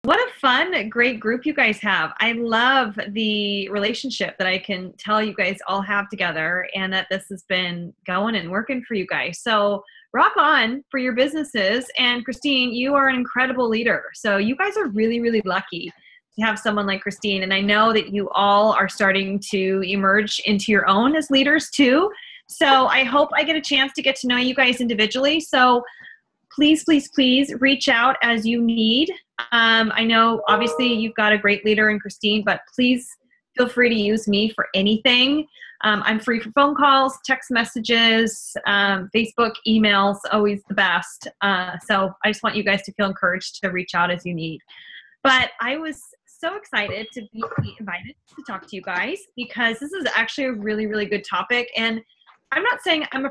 What a fun, great group you guys have. I love the relationship that I can tell you guys all have together and that this has been going and working for you guys. So rock on for your businesses. And Christine, you are an incredible leader. So you guys are really, really lucky to have someone like Christine. And I know that you all are starting to emerge into your own as leaders too. So I hope I get a chance to get to know you guys individually. So please, please, please reach out as you need. I know obviously you've got a great leader in Christine, but please feel free to use me for anything. I'm free for phone calls, text messages, Facebook, emails, always the best. So I just want you guys to feel encouraged to reach out as you need. But I was so excited to be invited to talk to you guys because this is actually a really, really good topic. And I'm not saying I'm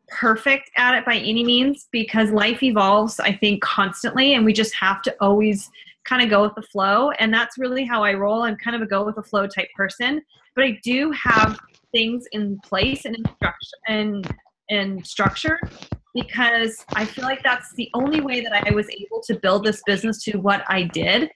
perfect at it by any means because life evolves, I think, constantly, and we just have to always kind of go with the flow. And that's really how I roll. I'm kind of a go with the flow type person, but I do have things in place and in structure because I feel like that's the only way that I was able to build this business to what I did.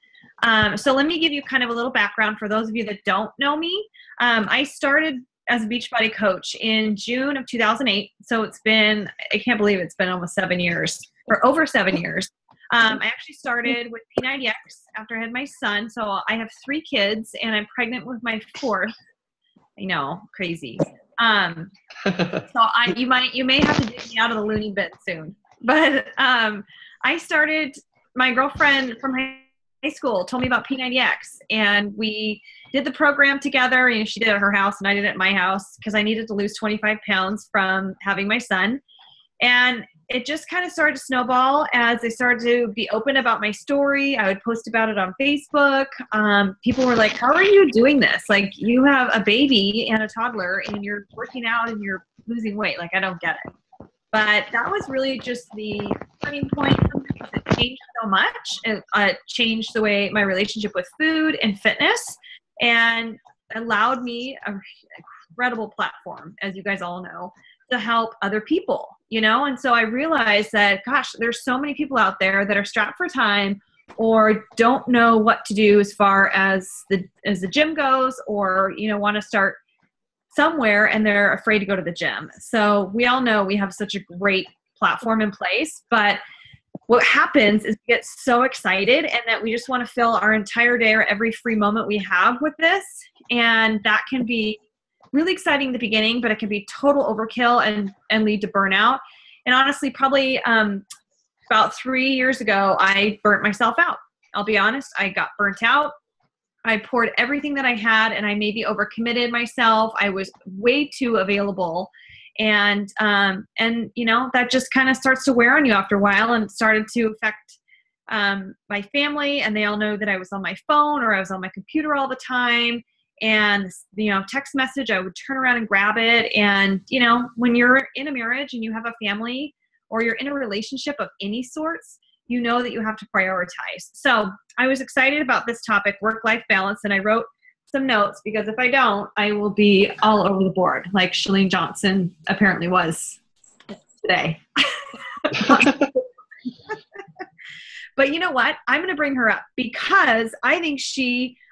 So let me give you kind of a little background for those of you that don't know me. I started as a Beachbody coach in June of 2008. So it's been, I can't believe it's been almost 7 years or over 7 years. I actually started with P90X after I had my son. So I have 3 kids and I'm pregnant with my 4th. I know, crazy. You may have to dig me out of the loony bin soon. But I started, my girlfriend from high school told me about P90X and we did the program together. You know, she did it at her house and I did it at my house because I needed to lose 25 pounds from having my son. And it just kind of started to snowball as I started to be open about my story. I would post about it on Facebook. People were like, how are you doing this? Like, you have a baby and a toddler and you're working out and you're losing weight. Like, I don't get it. But that was really just the turning point for me because it changed so much. It changed the way my relationship with food and fitness and allowed me an incredible platform, as you guys all know, to help other people, you know? And so I realized that, gosh, there's so many people out there that are strapped for time or don't know what to do as far as the gym goes or, you know, want to start somewhere and they're afraid to go to the gym. So we all know we have such a great platform in place, but what happens is we get so excited and that we just want to fill our entire day or every free moment we have with this. And that can be really exciting in the beginning, but it can be total overkill and lead to burnout. And honestly, probably about 3 years ago, I burnt myself out. I'll be honest, I got burnt out. I poured everything that I had and I maybe overcommitted myself. I was way too available. And you know, that just kind of starts to wear on you after a while and it started to affect my family. And they all know that I was on my phone or I was on my computer all the time. And, you know, text message, I would turn around and grab it. And, you know, when you're in a marriage and you have a family or you're in a relationship of any sorts, you know that you have to prioritize. So I was excited about this topic, work-life balance, and I wrote some notes because if I don't, I will be all over the board, like Chalene Johnson apparently was today. But you know what? I'm going to bring her up because I think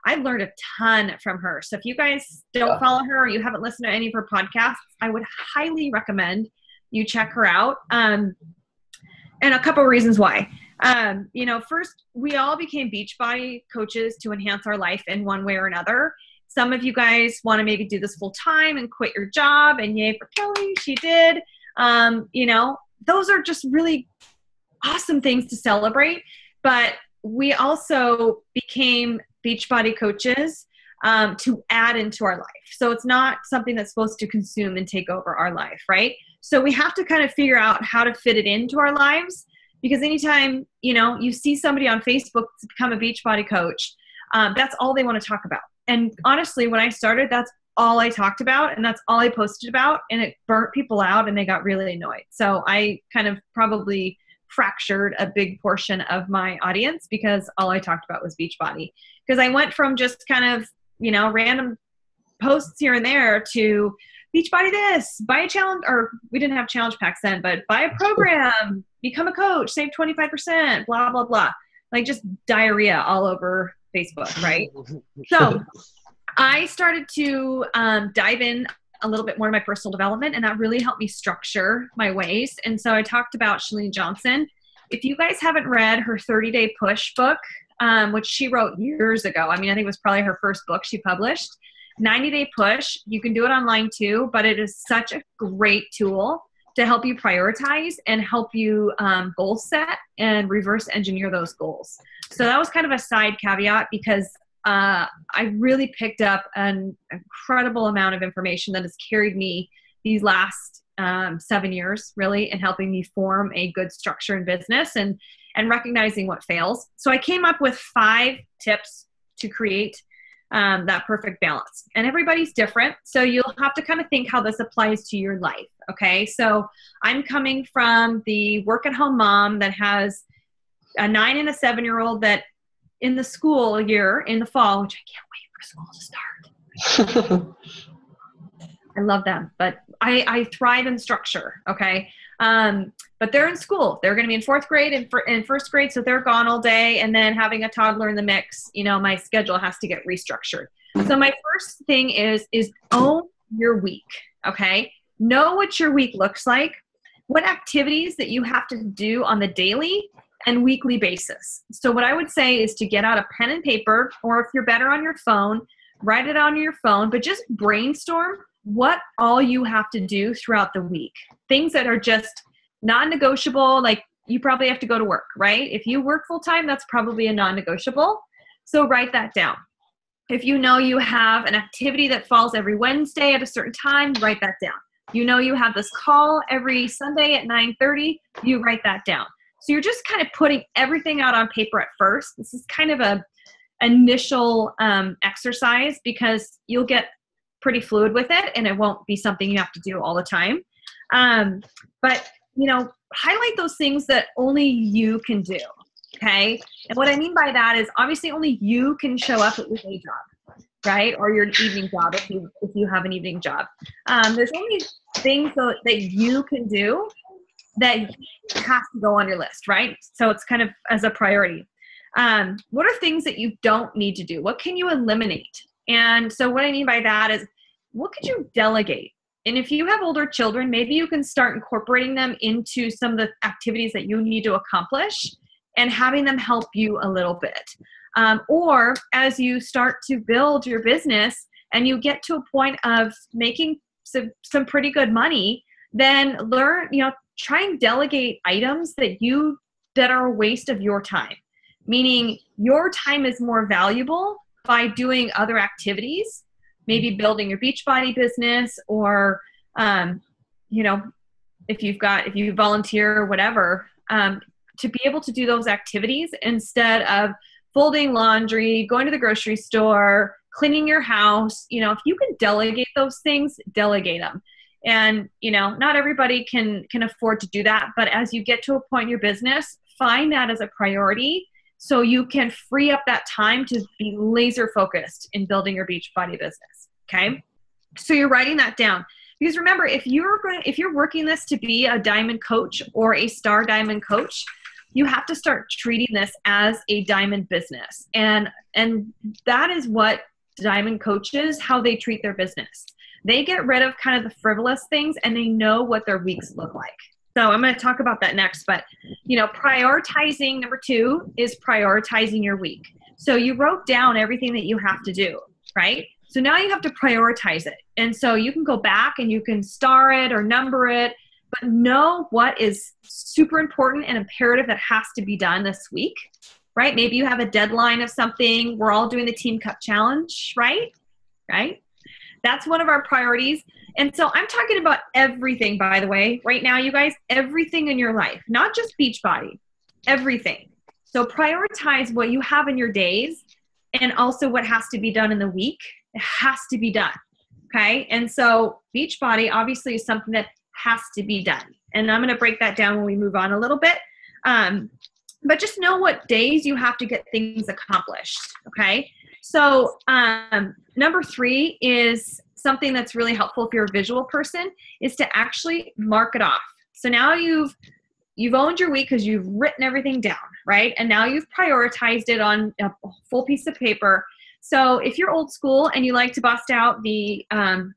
I've learned a ton from her. So if you guys don't follow her or you haven't listened to any of her podcasts, I would highly recommend you check her out. And a couple of reasons why. You know, first, we all became Beachbody coaches to enhance our life in one way or another. Some of you guys want to maybe do this full time and quit your job, and yay for Kelly, she did. You know, those are just really awesome things to celebrate. But we also became Beachbody coaches to add into our life. So it's not something that's supposed to consume and take over our life, right? So we have to kind of figure out how to fit it into our lives. Because anytime, you know, you see somebody on Facebook to become a Beachbody coach, that's all they want to talk about. And honestly, when I started, that's all I talked about and that's all I posted about. And it burnt people out and they got really annoyed. So I kind of probably fractured a big portion of my audience because all I talked about was Beachbody. Because I went from just kind of, you know, random posts here and there to Beachbody this, buy a challenge, or we didn't have challenge packs then, but buy a program, become a coach, save 25%, blah, blah, blah. like just diarrhea all over Facebook, right? So I started to dive in a little bit more to my personal development, and that really helped me structure my ways. And so I talked about Chalene Johnson. If you guys haven't read her 30-Day Push book, which she wrote years ago, I mean, I think it was probably her first book she published, 90-Day Push, you can do it online too, but it is such a great tool to help you prioritize and help you goal set and reverse engineer those goals. So that was kind of a side caveat because I really picked up an incredible amount of information that has carried me these last 7 years, really, in helping me form a good structure in business and recognizing what fails. So I came up with 5 tips to create that perfect balance. And everybody's different. So you'll have to kind of think how this applies to your life. Okay. So I'm coming from the work at home mom that has a 9 and a 7-year-old that in the school year in the fall, which I can't wait for school to start. I love them, but I thrive in structure. Okay. But they're in school. They're going to be in 4th grade and in 1st grade. So they're gone all day. And then having a toddler in the mix, you know, my schedule has to get restructured. So my first thing is own your week. Okay. Know what your week looks like, what activities that you have to do on the daily and weekly basis. So what I would say is to get out a pen and paper, or if you're better on your phone, write it on your phone, but just brainstorm what all you have to do throughout the week. Things that are just non-negotiable, like you probably have to go to work, right? If you work full-time, that's probably a non-negotiable. So write that down. If you know you have an activity that falls every Wednesday at a certain time, write that down. You know you have this call every Sunday at 9:30, you write that down. So you're just kind of putting everything out on paper at first. This is kind of a initial exercise because you'll get pretty fluid with it and it won't be something you have to do all the time. But, you know, highlight those things that only you can do. Okay. And what I mean by that is obviously only you can show up at your day job, right? Or your evening job if you have an evening job. There's only things that you can do that has to go on your list, right? So it's kind of as a priority. What are things that you don't need to do? What can you eliminate? And so what I mean by that is, what could you delegate? And if you have older children, maybe you can start incorporating them into some of the activities that you need to accomplish and having them help you a little bit. Or as you start to build your business and you get to a point of making some pretty good money, then try and delegate items that are a waste of your time. Meaning your time is more valuable by doing other activities, maybe building your Beachbody business, or, if you volunteer or whatever, to be able to do those activities instead of folding laundry, going to the grocery store, cleaning your house. You know, if you can delegate those things, delegate them. And, not everybody can afford to do that. But as you get to a point in your business, find that as a priority so you can free up that time to be laser focused in building your Beachbody business. Okay. So you're writing that down. Because remember, if you're working this to be a diamond coach or a star diamond coach, you have to start treating this as a diamond business. And that is what diamond coaches, how they treat their business. They get rid of kind of the frivolous things and they know what their weeks look like. So I'm going to talk about that next, but prioritizing, number 2 is prioritizing your week. So you wrote down everything that you have to do, right? So now you have to prioritize it. And so you can go back and you can star it or number it, but know what is super important and imperative that has to be done this week, right? Maybe you have a deadline of something. We're all doing the Team Cup Challenge, right? Right? That's one of our priorities. And so I'm talking about everything, by the way, right now, you guys, everything in your life, not just Beachbody, everything. So prioritize what you have in your days and also what has to be done in the week. It has to be done. Okay. And so Beachbody obviously is something that has to be done. And I'm going to break that down when we move on a little bit. But just know what days you have to get things accomplished. Okay. So number 3 is something that's really helpful if you're a visual person, is to actually mark it off. So now you've you've owned your week because you've written everything down, right? And now you've prioritized it on a full piece of paper. So if you're old school and you like to bust out the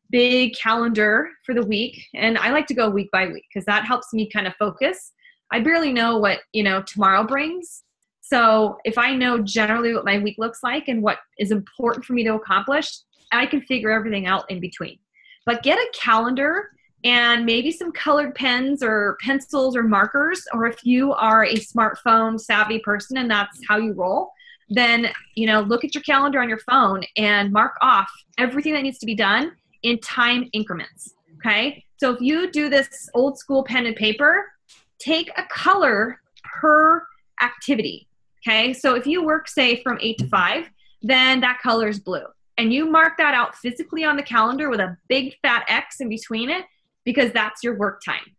big calendar for the week, and I like to go week by week because that helps me kind of focus. I barely know what, tomorrow brings. So if I know generally what my week looks like and what is important for me to accomplish, I can figure everything out in between. But get a calendar and maybe some colored pens or pencils or markers, or if you are a smartphone savvy person and that's how you roll, then, look at your calendar on your phone and mark off everything that needs to be done in time increments, okay? So if you do this old school pen and paper, take a color per activity, okay? So if you work, say, from 8 to 5, then that color is blue. And you mark that out physically on the calendar with a big fat X in between it, because that's your work time.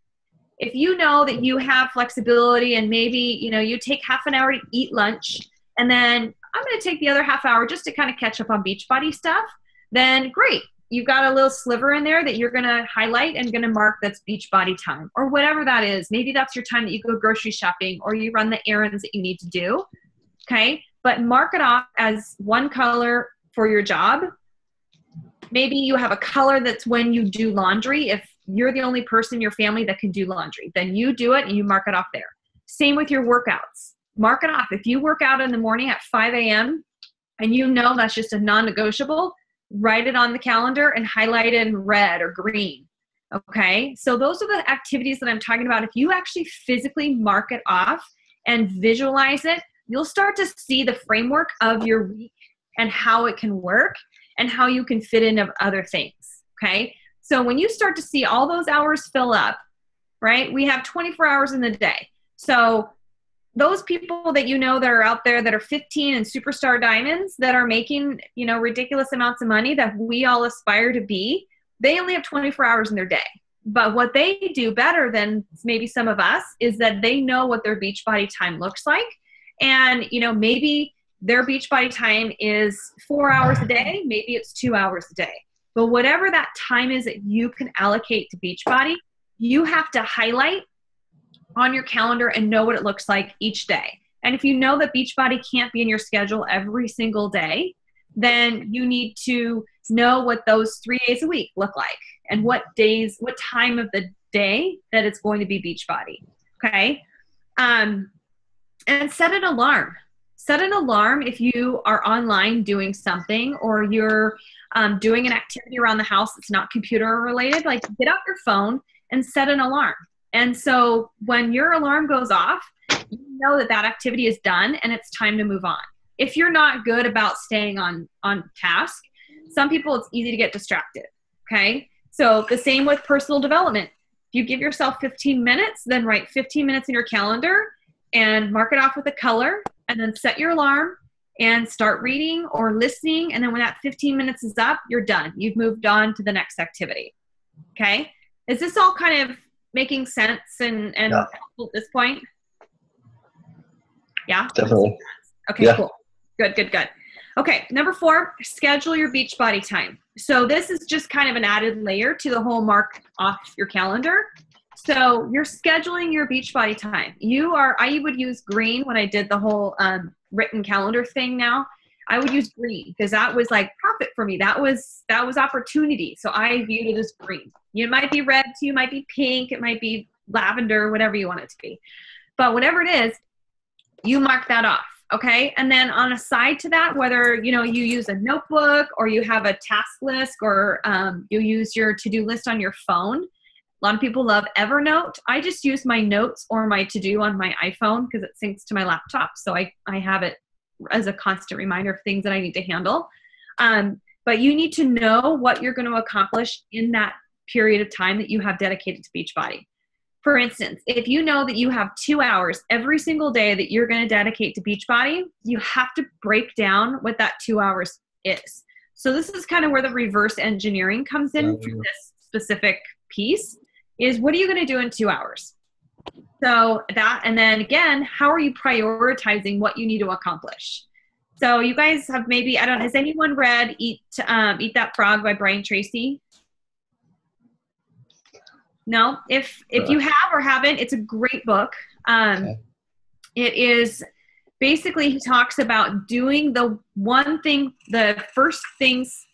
If you know that you have flexibility and maybe, you take half an hour to eat lunch, and then I'm going to take the other half hour just to kind of catch up on Beachbody stuff, then great. You've got a little sliver in there that you're going to highlight and going to mark that's Beachbody time, or whatever that is. Maybe that's your time that you go grocery shopping or you run the errands that you need to do, okay? But mark it off as one color for your job. Maybe you have a color that's when you do laundry. If you're the only person in your family that can do laundry, then you do it and you mark it off there. Same with your workouts. Mark it off. If you work out in the morning at 5 a.m. and that's just a non-negotiable, write it on the calendar and highlight it in red or green. Okay? So those are the activities that I'm talking about. If you actually physically mark it off and visualize it, you'll start to see the framework of your week and how it can work and how you can fit in other things. Okay? So when you start to see all those hours fill up, right? We have 24 hours in the day. So those people that that are out there that are 15 and superstar diamonds that are making, ridiculous amounts of money that we all aspire to be, they only have 24 hours in their day. But what they do better than maybe some of us is that they know what their Beachbody time looks like. And, maybe their Beachbody time is 4 hours a day, maybe it's 2 hours a day. But whatever that time is that you can allocate to Beachbody, you have to highlight on your calendar and know what it looks like each day. And if you know that Beachbody can't be in your schedule every single day, then you need to know what those 3 days a week look like and what time of the day that it's going to be Beachbody. Okay. And set an alarm. Set an alarm if you are online doing something or you're doing an activity around the house that's not computer related. Like, get out your phone and set an alarm. And so when your alarm goes off, you know that activity is done and it's time to move on. If you're not good about staying on task, some people, it's easy to get distracted. Okay. So the same with personal development. If you give yourself 15 minutes, then write 15 minutes in your calendar and mark it off with a color, and then set your alarm and start reading or listening. And then when that 15 minutes is up, you're done. You've moved on to the next activity. Okay. Is this all kind of making sense and helpful at this point? Yeah? Definitely. Okay, yeah. Cool. Good. Okay, number 4, schedule your Beachbody time. So this is just kind of an added layer to the whole mark off your calendar. So you're scheduling your Beachbody time. I would use green when I did the whole written calendar thing now. I would use green because that was like profit for me. That was opportunity. So I viewed it as green. It might be red too, it might be pink, it might be lavender, whatever you want it to be. But whatever it is, you mark that off, okay? And then on a side to that, whether you use a notebook or you have a task list or you use your to-do list on your phone. A lot of people love Evernote. I just use my notes or my to-do on my iPhone because it syncs to my laptop. So I have it as a constant reminder of things that I need to handle. But you need to know what you're going to accomplish in that period of time that you have dedicated to Beachbody. For instance, if you know that you have 2 hours every single day that you're going to dedicate to Beachbody, you have to break down what that 2 hours is. So this is kind of where the reverse engineering comes in for this specific piece, is what are you going to do in 2 hours? So that, and then again, how are you prioritizing what you need to accomplish? So you guys have maybe, has anyone read Eat That Frog by Brian Tracy? No? If you have or haven't, it's a great book. Okay. It is basically, he talks about doing the one thing, the things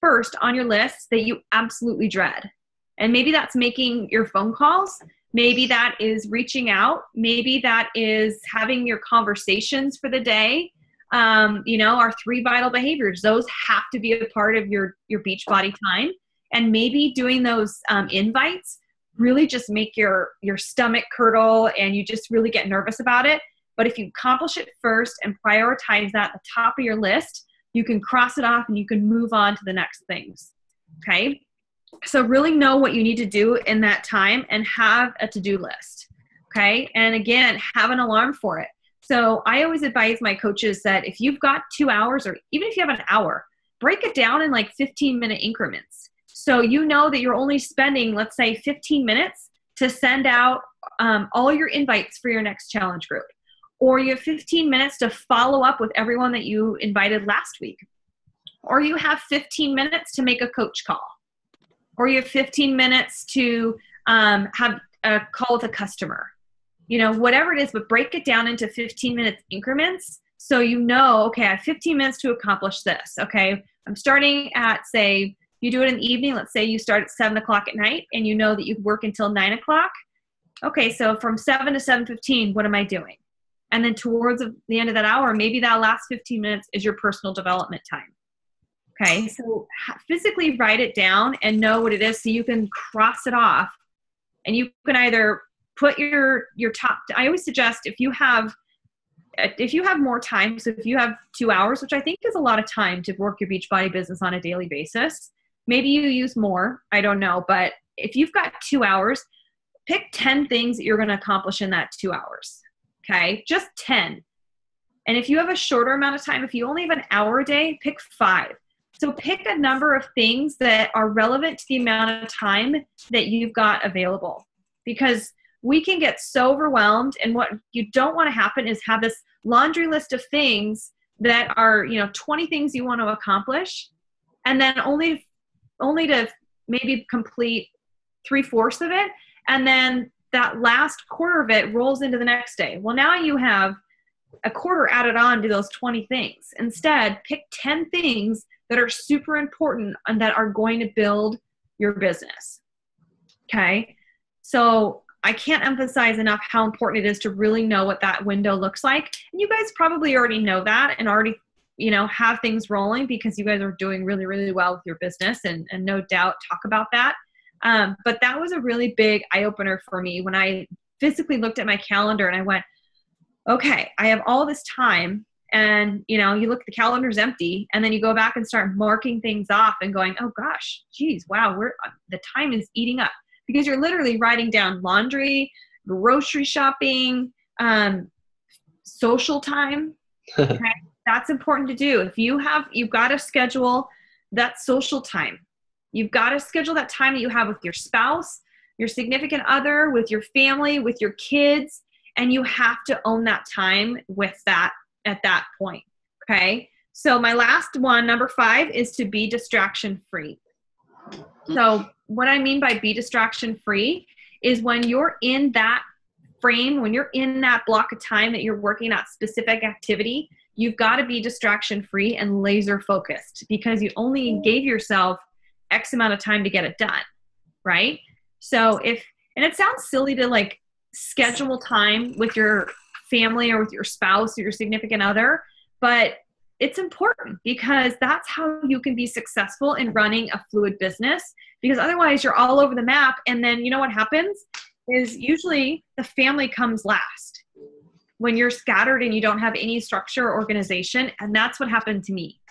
first on your list that you absolutely dread. And maybe that's making your phone calls. Maybe that is reaching out. Maybe that is having your conversations for the day. Our 3 vital behaviors, those have to be a part of your Beachbody time. And maybe doing those invites really just make your stomach curdle and you just really get nervous about it. But if you accomplish it first and prioritize that at the top of your list, you can cross it off and you can move on to the next things. Okay. So really know what you need to do in that time and have a to-do list. Okay. And again, have an alarm for it. So I always advise my coaches that if you've got 2 hours, or even if you have an hour, break it down in like 15-minute increments. So you know that you're only spending, let's say, 15 minutes to send out all your invites for your next challenge group. Or you have 15 minutes to follow up with everyone that you invited last week. Or you have 15 minutes to make a coach call. Or you have 15 minutes to have a call with a customer. Whatever it is, but break it down into 15-minute increments so you know, okay, I have 15 minutes to accomplish this. Okay, I'm starting at, say, you do it in the evening. Let's say you start at 7 o'clock at night and you know that you work until 9 o'clock. Okay, so from 7 to 7:15, what am I doing? And then towards the end of that hour, maybe that last 15 minutes is your personal development time. Okay, so physically write it down and know what it is so you can cross it off. And you can either put your top, I always suggest if you have more time, so if you have 2 hours, which I think is a lot of time to work your Beachbody business on a daily basis, maybe you use more, I don't know. But if you've got 2 hours, pick 10 things that you're going to accomplish in that 2 hours. Okay, just 10. And if you have a shorter amount of time, if you only have an hour a day, pick 5. So pick a number of things that are relevant to the amount of time that you've got available. Because we can get so overwhelmed, and what you don't want to happen is have this laundry list of things that are, 20 things you want to accomplish, and then only to maybe complete 3/4 of it, and then that last quarter of it rolls into the next day. Well, now you have a quarter added on to those 20 things. Instead, pick 10 things that are super important and that are going to build your business. Okay. So I can't emphasize enough how important it is to really know what that window looks like. And you guys probably already know that and already, have things rolling because you guys are doing really, really well with your business and no doubt talk about that. But that was a really big eye opener for me when I physically looked at my calendar and I went, okay, I have all this time. And, you look, the calendar's empty, and then you go back and start marking things off and going, oh gosh, geez, wow, the time is eating up, because you're literally writing down laundry, grocery shopping, social time. Okay? That's important to do. You've got to schedule that social time. You've got to schedule that time that you have with your spouse, your significant other, with your family, with your kids, and you have to own that time with that at that point. Okay. So my last one, number 5, is to be distraction free. So what I mean by be distraction free is when you're in that frame, when you're in that block of time that you're working at specific activity, you've got to be distraction free and laser focused, because you only gave yourself X amount of time to get it done. Right. So and it sounds silly to like schedule time with your family or with your spouse or your significant other, but it's important, because that's how you can be successful in running a fluid business, because otherwise you're all over the map. And then you know what happens is usually the family comes last when you're scattered and you don't have any structure or organization. And that's what happened to me.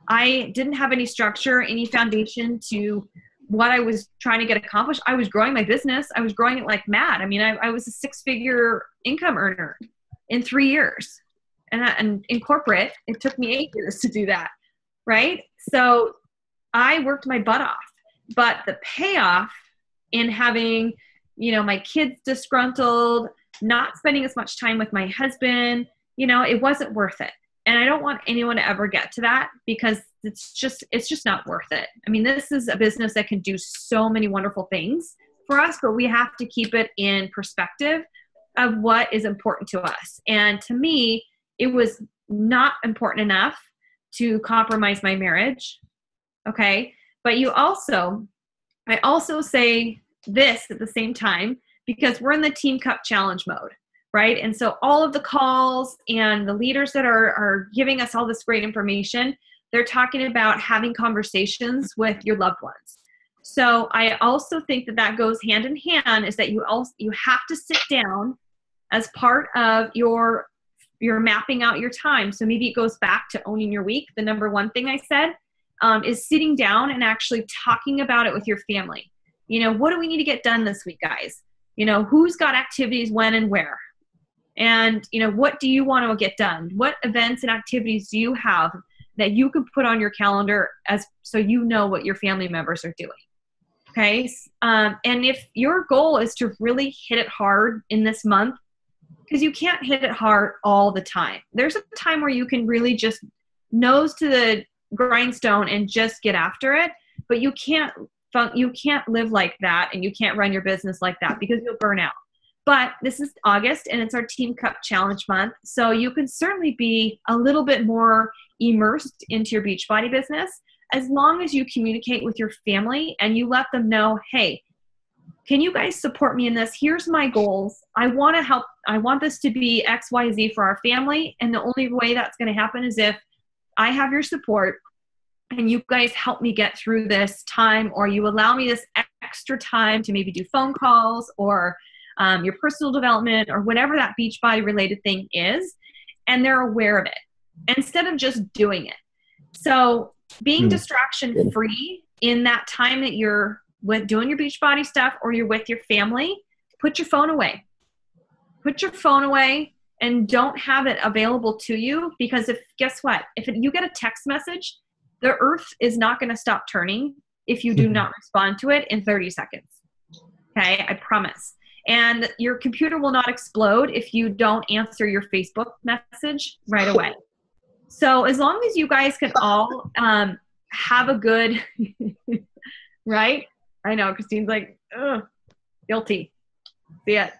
I didn't have any structure, any foundation to what I was trying to get accomplished. I was growing my business. I was growing it like mad. I mean, I was a 6-figure income earner in 3 years. And in corporate, it took me 8 years to do that, right? So I worked my butt off. But the payoff in having, my kids disgruntled, not spending as much time with my husband, it wasn't worth it. And I don't want anyone to ever get to that, because it's just not worth it. I mean, this is a business that can do so many wonderful things for us, but we have to keep it in perspective of what is important to us. And to me, it was not important enough to compromise my marriage. Okay. But I also say this at the same time, because we're in the Team Cup Challenge mode, right? And so all of the calls and the leaders that are giving us all this great information, they're talking about having conversations with your loved ones. So I also think that goes hand in hand, is that you have to sit down as part of your mapping out your time. So maybe it goes back to owning your week. The number one thing I said is sitting down and actually talking about it with your family. What do we need to get done this week, guys? Who's got activities when and where? And, what do you want to get done? What events and activities do you have that you can put on your calendar so you know what your family members are doing? Okay. And if your goal is to really hit it hard in this month, because you can't hit it hard all the time. There's a time where you can really just nose to the grindstone and just get after it, but you can't live like that, and you can't run your business like that, because you'll burn out. But this is August, and it's our Team Cup Challenge month, so you can certainly be a little bit more immersed into your Beachbody business, as long as you communicate with your family and you let them know, hey, can you guys support me in this? Here's my goals. I want to help. I want this to be XYZ for our family. And the only way that's going to happen is if I have your support and you guys help me get through this time, or you allow me this extra time to maybe do phone calls or your personal development or whatever that Beachbody related thing is. And they're aware of it instead of just doing it. So being distraction free in that time that you're with doing your Beachbody stuff, or you're with your family, put your phone away. Put your phone away and don't have it available to you, because guess what? If you get a text message, the earth is not going to stop turning if you do not respond to it in 30 seconds. Okay, I promise. And your computer will not explode if you don't answer your Facebook message right away. So as long as you guys can all have a good, right? I know, Christine's like, ugh, guilty. See it.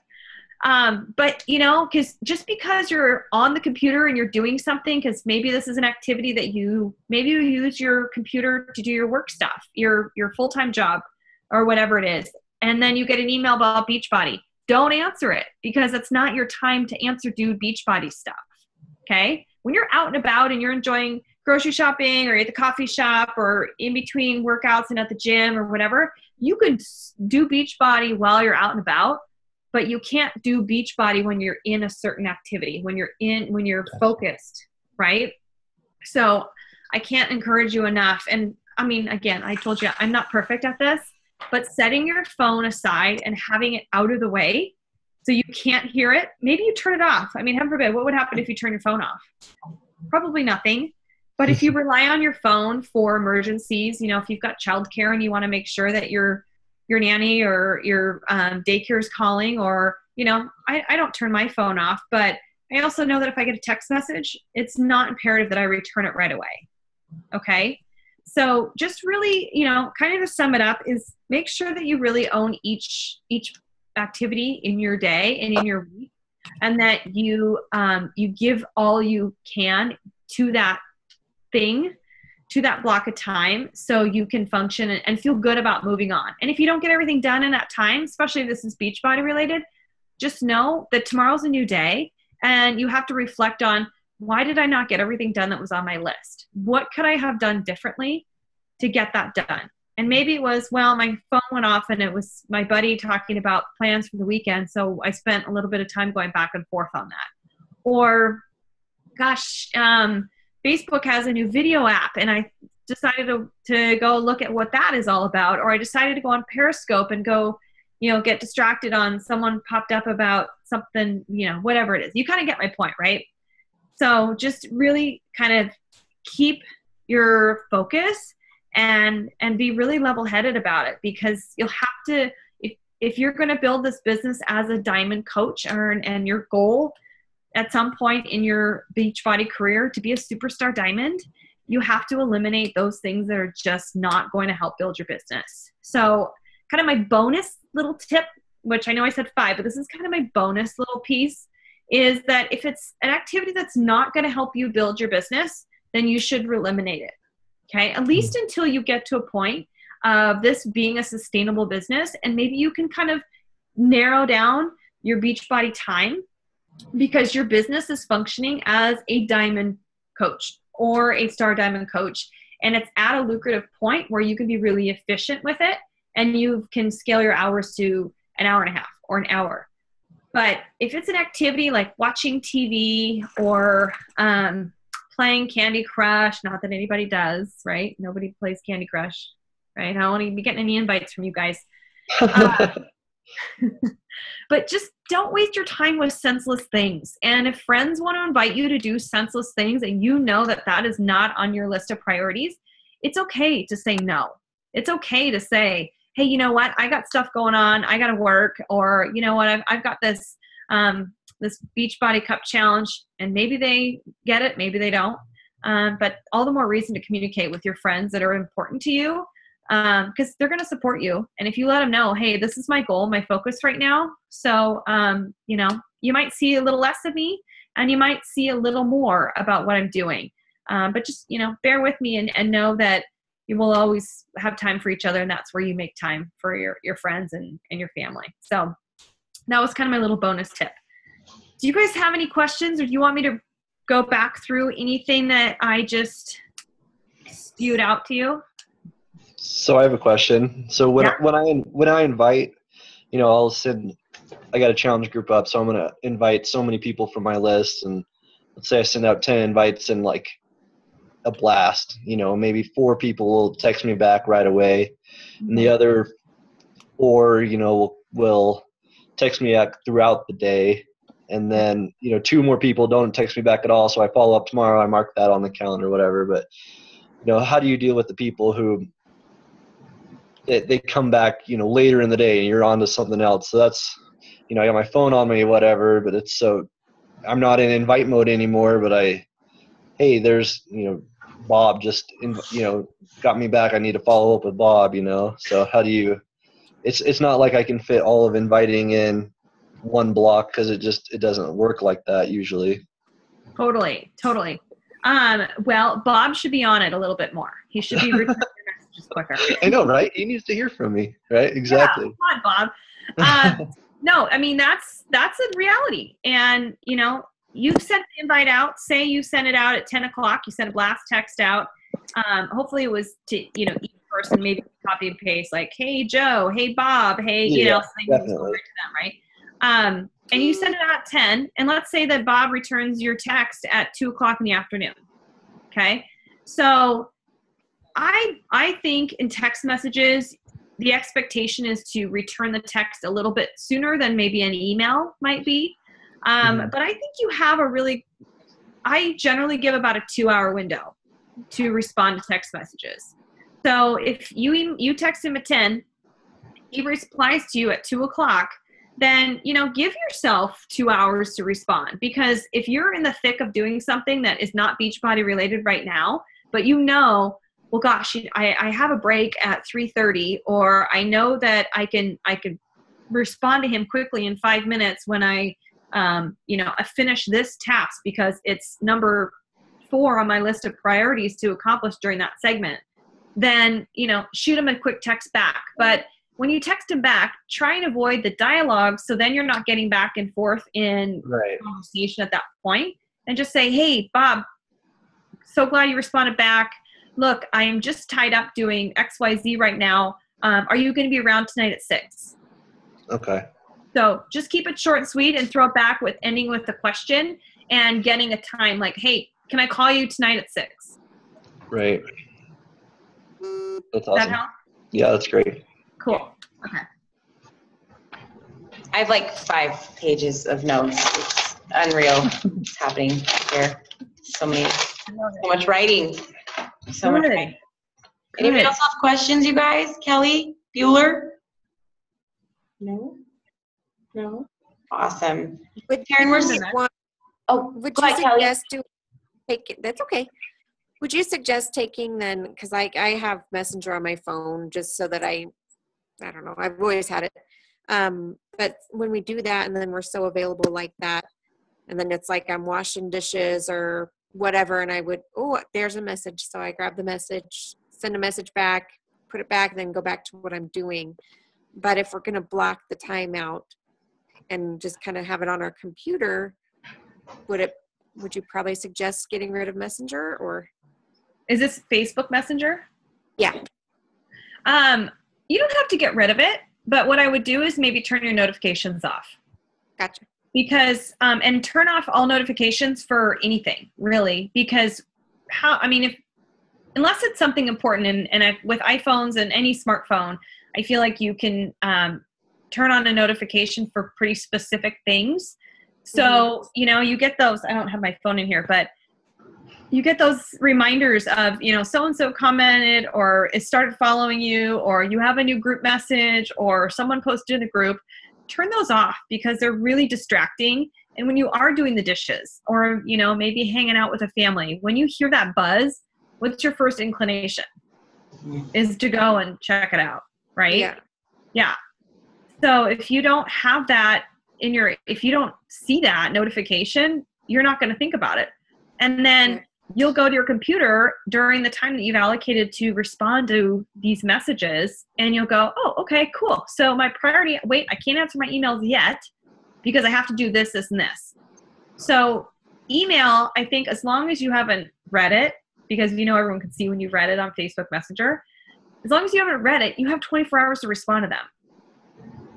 But, because just because you're on the computer and you're doing something, because maybe this is an activity that maybe you use your computer to do your work stuff, your full-time job or whatever it is. And then you get an email about Beachbody. Don't answer it, because it's not your time to answer Beachbody stuff. Okay. When you're out and about and you're enjoying grocery shopping, or at the coffee shop, or in between workouts and at the gym or whatever, you can do Beachbody while you're out and about, but you can't do Beachbody when you're in a certain activity, when you're focused, right? So I can't encourage you enough. And I mean, again, I told you I'm not perfect at this, but setting your phone aside and having it out of the way so you can't hear it. Maybe you turn it off. I mean, heaven forbid, what would happen if you turn your phone off? Probably nothing. But if you rely on your phone for emergencies, if you've got childcare and you want to make sure that your nanny or your daycare is calling, or, I don't turn my phone off, but I also know that if I get a text message, it's not imperative that I return it right away. Okay. So just really, kind of to sum it up, is make sure that you really own each activity in your day and in your week, and that you give all you can to that thing, to that block of time, so you can function and feel good about moving on. And if you don't get everything done in that time, especially if this is Beachbody related, just know that tomorrow's a new day, and you have to reflect on, why did I not get everything done that was on my list? What could I have done differently to get that done? And maybe it was, well, my phone went off and it was my buddy talking about plans for the weekend, so I spent a little bit of time going back and forth on that. Or, gosh, Facebook has a new video app, and I decided to go look at what that is all about. Or I decided to go on Periscope and go, get distracted on someone popped up about something, whatever it is. You kind of get my point, right? So just really kind of keep your focus and be really level-headed about it, because you'll have to, if you're going to build this business as a diamond coach, and your goal at some point in your Beachbody career to be a superstar diamond, you have to eliminate those things that are just not going to help build your business. So kind of my bonus little tip which I know I said 5, but this is kind of my bonus little piece, is that if it's an activity that's not going to help you build your business, then you should eliminate it. Okay. At least until you get to a point of this being a sustainable business, and maybe you can kind of narrow down your Beachbody time because your business is functioning as a diamond coach or a star diamond coach. And it's at a lucrative point where you can be really efficient with it, and you can scale your hours to an hour and a half or an hour. But if it's an activity like watching TV or playing Candy Crush, not that anybody does, right? Nobody plays Candy Crush, right? I don't want to be getting any invites from you guys. But just don't waste your time with senseless things. And if friends want to invite you to do senseless things and you know that that is not on your list of priorities, it's okay to say no. It's okay to say, hey, you know what? I got stuff going on. I got to work. Or, you know what? I've got this this Beachbody Cup challenge, and maybe they get it, maybe they don't. But all the more reason to communicate with your friends that are important to you, because they're going to support you. And if you let them know, hey, this is my goal, my focus right now. So, you know, you might see a little less of me, and you might see a little more about what I'm doing. But just, you know, bear with me and know that you will always have time for each other. And that's where you make time for your friends and your family. So that was kind of my little bonus tip. Do you guys have any questions, or do you want me to go back through anything that I just spewed out to you? So I have a question. So when I invite, you know, I got a challenge group up, so I'm going to invite so many people from my list, and let's say I send out 10 invites in like a blast, you know, maybe 4 people will text me back right away, and the other 4, you know, will text me back throughout the day. And then, you know, 2 more people don't text me back at all. So I follow up tomorrow. I mark that on the calendar, whatever. But, you know, how do you deal with the people who they come back, you know, later in the day and you're on to something else? So that's, you know, I got my phone on me, whatever, but I'm not in invite mode anymore, but hey, there's, you know, Bob just, you know, got me back. I need to follow up with Bob, you know? So how do you, it's not like I can fit all of inviting in one block, because it doesn't work like that usually. Totally. Well, Bob should be on it a little bit more. He should be returning your messages quicker. I know, right? He needs to hear from me, right? Exactly. Yeah, come on, Bob. No, I mean, that's a reality. And, you know, you sent the invite out, say you sent it out at 10 o'clock, you sent a blast text out. Hopefully it was to, you know, each person, maybe copy and paste, like, hey, Joe, hey, Bob, hey, you know, something to them, right? And you send it out at 10, and let's say that Bob returns your text at 2 o'clock in the afternoon. Okay. So I think in text messages, the expectation is to return the text a little bit sooner than maybe an email might be. But I think you have I generally give about a 2-hour window to respond to text messages. So if you text him at 10, he replies to you at 2 o'clock, then, you know, give yourself 2 hours to respond. Because if you're in the thick of doing something that is not Beachbody related right now, but you know, well, gosh, I have a break at 3:30, or I know that I can respond to him quickly in 5 minutes when I finish this task because it's number 4 on my list of priorities to accomplish during that segment, then, you know, shoot him a quick text back. But when you text him back, try and avoid the dialogue, so then you're not getting back and forth in conversation at that point. And just say, hey, Bob, so glad you responded back. Look, I am just tied up doing XYZ right now. Are you going to be around tonight at 6? Okay. So just keep it short and sweet, and throw it back with ending with a question and getting a time like, hey, can I call you tonight at 6? Right. That's awesome. Does that help? Yeah, that's great. Cool. Okay. I have like 5 pages of notes. It's unreal what's happening here. So much writing. So much writing. Anybody else have questions, you guys? Kelly? Bueller? No? Awesome. Karen, would you suggest that's okay. Would you suggest taking then, because I have Messenger on my phone just so that I don't know, I've always had it, But when we do that and then we're so available like that, and then it's like I'm washing dishes or whatever, and I would, oh, there's a message. So I grab the message, send a message back, put it back, then go back to what I'm doing. But if we're going to block the time out and just kind of have it on our computer, would you probably suggest getting rid of Messenger, or? Is this Facebook Messenger? Yeah. You don't have to get rid of it, but what I would do is maybe turn your notifications off. Gotcha. Because, and turn off all notifications for anything, really, because unless it's something important, and with iPhones and any smartphone, I feel like you can turn on a notification for pretty specific things. So, you get those, I don't have my phone in here, but you get those reminders of, so-and-so commented or it started following you, or you have a new group message, or someone posted in the group. Turn those off because they're really distracting. And when you are doing the dishes or, maybe hanging out with a family, when you hear that buzz, what's your first inclination? Is to go and check it out, right? Yeah. Yeah. So if you don't have that if you don't see that notification, you're not going to think about it. And then you'll go to your computer during the time that you've allocated to respond to these messages, and you'll go, oh, okay, cool. So my priority, wait, I can't answer my emails yet because I have to do this, this, and this. So email, I think as long as you haven't read it, because everyone can see when you've read it on Facebook Messenger, as long as you haven't read it, you have 24 hours to respond to them,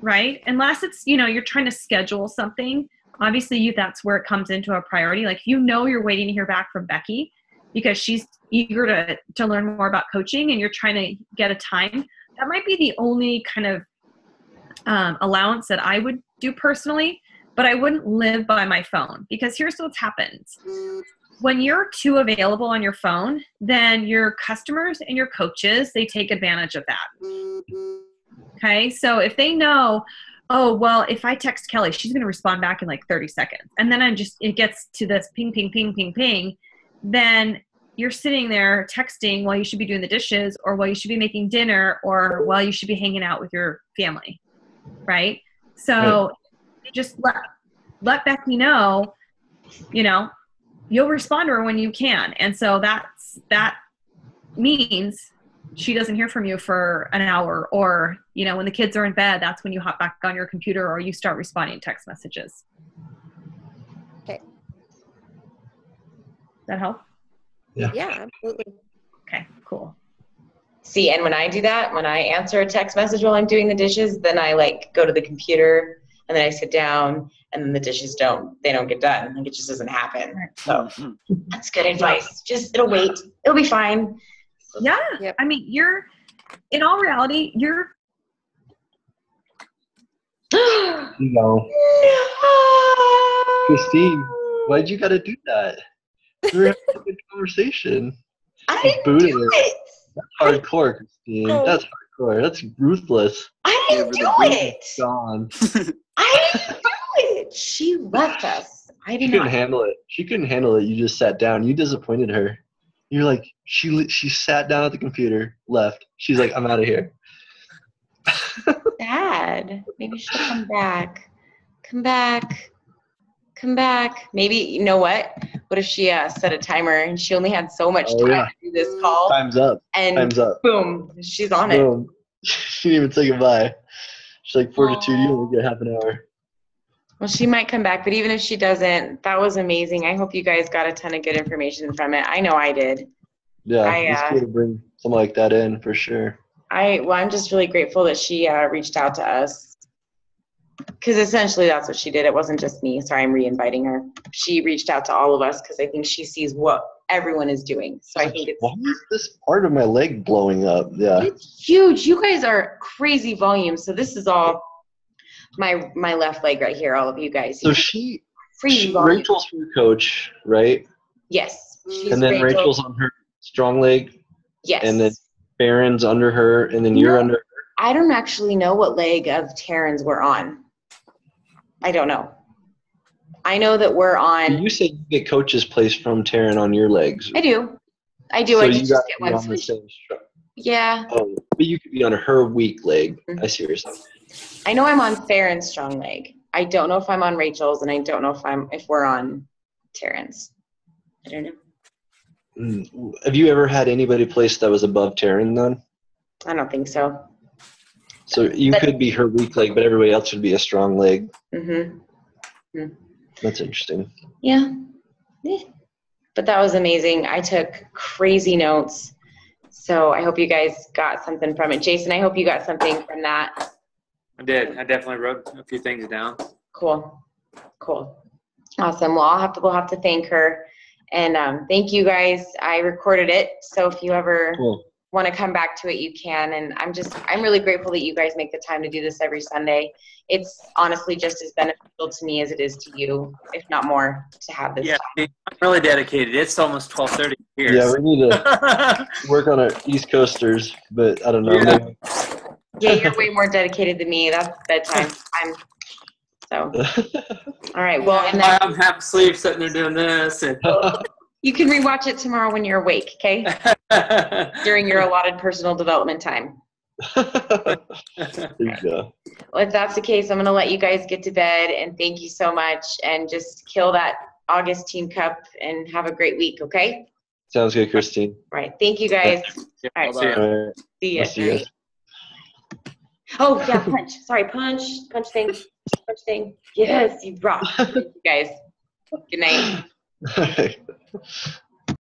right? Unless it's, you're trying to schedule something. Obviously, that's where it comes into a priority. Like, you're waiting to hear back from Becky because she's eager to learn more about coaching, and you're trying to get a time. That might be the only kind of allowance that I would do personally, but I wouldn't live by my phone, because here's what's happened. When you're too available on your phone, then your customers and your coaches, they take advantage of that. Okay, so if they know, oh, well, if I text Kelly, she's going to respond back in like 30 seconds. And then it gets to this ping, ping, ping, ping, ping. Then you're sitting there texting while you should be doing the dishes, or while you should be making dinner, or while you should be hanging out with your family. Right? So just let Becky know, you'll respond to her when you can. And so that means she doesn't hear from you for an hour, or, when the kids are in bed, that's when you hop back on your computer, or you start responding to text messages. Okay. That help? Yeah, absolutely. Okay, cool. See, and when I do that, when I answer a text message while I'm doing the dishes, then I go to the computer, and then I sit down, and then the dishes don't get done. Like, it just doesn't happen. So that's good advice. Just, it'll wait. It'll be fine. Yeah. Yep. I mean, in all reality, Christine, why'd you gotta do that? We were having a good conversation. I didn't do it. That's hardcore, Christine. That's hardcore. That's ruthless. I didn't do it. Gone. I didn't do it. She left us. I did She couldn't not. handle it. She couldn't handle it. You just sat down. You disappointed her. You're like, she sat down at the computer, left. She's like, I'm out of here. Dad, maybe she'll come back. Come back. Come back. Maybe, you know what? What if she set a timer and she only had so much time to do this call? Time's up. And Time's up. Boom, she's on Boom. She didn't even say goodbye. She's like, fortitude, you only get half an hour. Well, she might come back, but even if she doesn't, that was amazing. I hope you guys got a ton of good information from it. I know I did. Yeah, it's cool to bring something like that in for sure. I'm just really grateful that she reached out to us, because essentially that's what she did. It wasn't just me. Sorry, I'm re-inviting her. She reached out to all of us because I think she sees what everyone is doing. So I think why is this part of my leg blowing up? Yeah, it's huge. You guys are crazy volume. So this is all my left leg right here. All of you guys. So Rachel's her coach, right? Yes. And then Rachel's on her strong leg. Yes. And then Barron's under her, and then you're under her. I don't actually know what leg of Taryn's we're on. I don't know. I know that we're on. You said you get coach's place from Taryn on your legs. I do. So I just get one. On the same Yeah. Oh, but you could be on her weak leg. I see what you're saying. I know I'm on Farron's strong leg. I don't know if I'm on Rachel's, and I don't know if we're on Taryn's. I don't know. Have you ever had anybody place that was above Taryn then? I don't think so. So you could be her weak leg, but everybody else should be a strong leg. Mm-hmm. That's interesting. Yeah. But that was amazing. I took crazy notes. So I hope you guys got something from it. Jason, I hope you got something from that. I did. I definitely wrote a few things down. Cool. Awesome. Well, we'll have to thank her. And thank you guys. I recorded it. So if you ever want to come back to it, you can. And I'm really grateful that you guys make the time to do this every Sunday. It's honestly just as beneficial to me as it is to you, if not more, to have this time. I'm really dedicated. It's almost 12:30 here. Yeah, we need to work on our East Coasters, but I don't know. Yeah. Yeah, you're way more dedicated than me. That's bedtime. So. All right. Well, and then I'm half asleep sitting there doing this. And you can rewatch it tomorrow when you're awake, okay? During your allotted personal development time. There you go. Well, if that's the case, I'm going to let you guys get to bed, and thank you so much, and just kill that August Team Cup and have a great week, okay? Sounds good, Christine. All right. Thank you, guys. Yeah, All right. see ya. All right. See I'll ya. see you guys. Oh, yeah, punch. Sorry, punch thing. Yes, you rock. Thank you guys. Good night. All right.